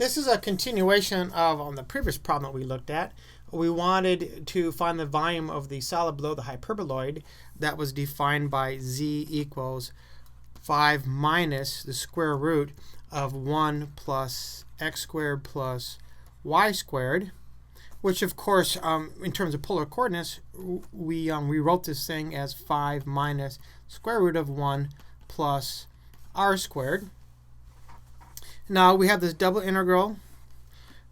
This is a continuation of on the previous problem that we looked at. We wanted to find the volume of the solid below the hyperboloid that was defined by z equals 5 minus the square root of 1 plus x squared plus y squared, which of course, in terms of polar coordinates, we wrote this thing as 5 minus square root of 1 plus r squared. Now we have this double integral.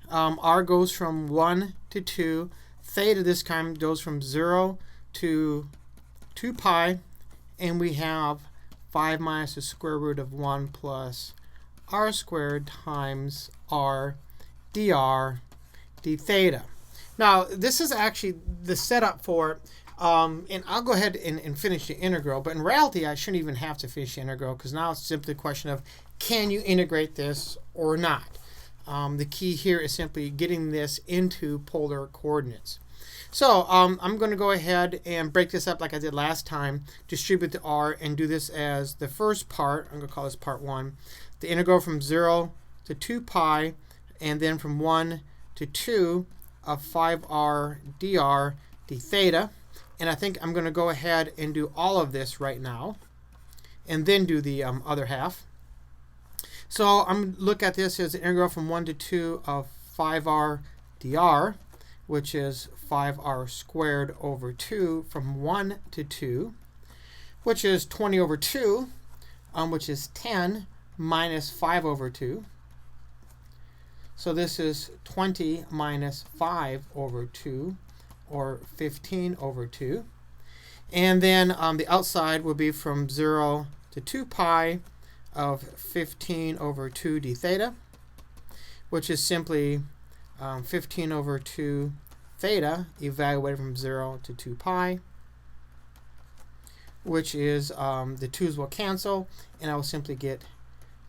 R goes from 1 to 2. Theta this time goes from 0 to 2 pi. And we have 5 minus the square root of 1 plus r squared times r dr d theta. Now this is actually the setup for it. And I'll go ahead and finish the integral. But in reality, I shouldn't even have to finish the integral because now it's simply a question of can you integrate this or not. The key here is simply getting this into polar coordinates. So I'm going to go ahead and break this up like I did last time, distribute the r, and do this as the first part. I'm going to call this part 1. The integral from 0 to 2 pi, and then from 1 to 2 of 5r dr d theta. And I think I'm going to go ahead and do all of this right now, and then do the other half. So I'm going to look at this as the integral from 1 to 2 of 5r dr, which is 5r squared over 2 from 1 to 2, which is 20 over 2, which is 10 minus 5 over 2. So this is 20 minus 5 over 2, or 15 over 2. And then the outside will be from 0 to 2 pi of 15 over 2 d theta, which is simply 15 over 2 theta evaluated from 0 to 2 pi, which is the 2's will cancel, and I will simply get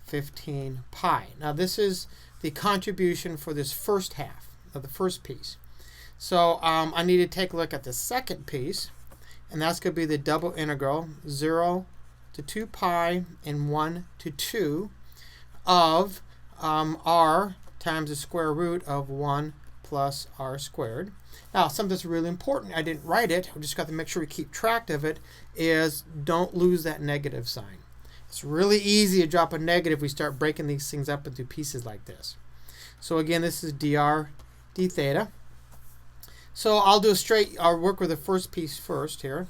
15 pi. Now this is the contribution for this first half of the first piece. So I need to take a look at the second piece, and that's going to be the double integral 0 to 2 pi and 1 to 2 of r times the square root of 1 plus r squared. Now, something that's really important, I didn't write it, we just got to make sure we keep track of it, is don't lose that negative sign. It's really easy to drop a negative if we start breaking these things up into pieces like this. So again, this is dr d theta. So I'll work with the first piece first here.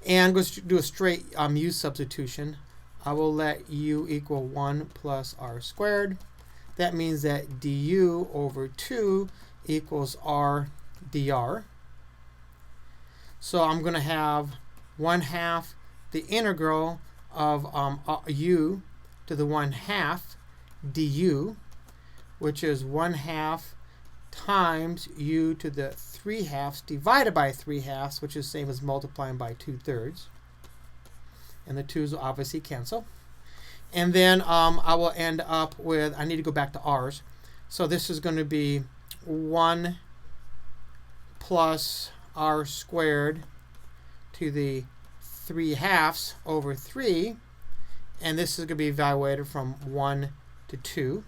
And I'm going to do a straight u substitution. I will let u equal 1 plus r squared. That means that du over 2 equals r dr. So I'm going to have 1/2 the integral of u to the 1/2 du, which is 1/2 times u to the 3/2 divided by 3/2, which is the same as multiplying by 2/3. And the 2's will obviously cancel. And then I will end up with, I need to go back to r's. So this is going to be 1 plus r squared to the 3/2 over 3. And this is going to be evaluated from 1 to 2.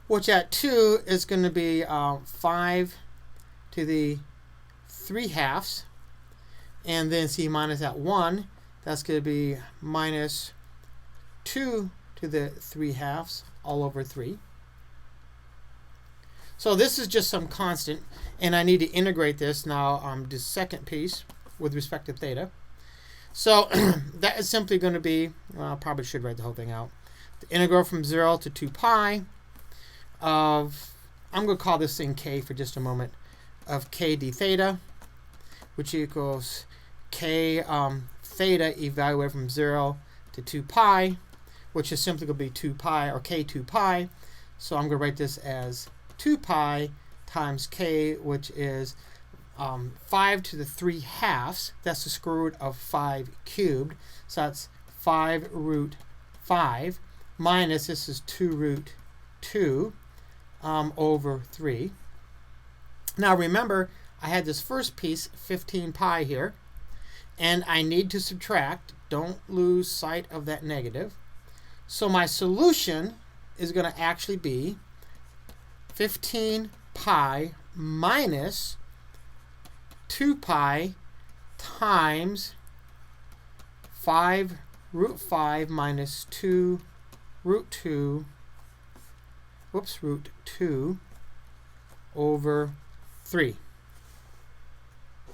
Which at 2 is going to be 5 to the 3/2. And then see minus at 1, that's going to be minus 2 to the 3/2 all over 3. So this is just some constant, and I need to integrate this now the second piece with respect to theta. So that is simply going to be, well, I probably should write the whole thing out. The integral from 0 to 2 pi of, I'm going to call this thing k for just a moment, of k d theta, which equals k theta evaluated from 0 to 2 pi, which is simply going to be 2 pi, or k 2 pi. So I'm going to write this as 2 pi times k, which is 5 to the 3/2. That's the square root of 5 cubed. So that's 5 root 5 minus, this is 2 root 2 over 3. Now remember, I had this first piece, 15 pi here, and I need to subtract. Don't lose sight of that negative. So my solution is going to actually be 15 pi minus 2 pi times 5 root 5 minus 2 root 2 root 2 over 3.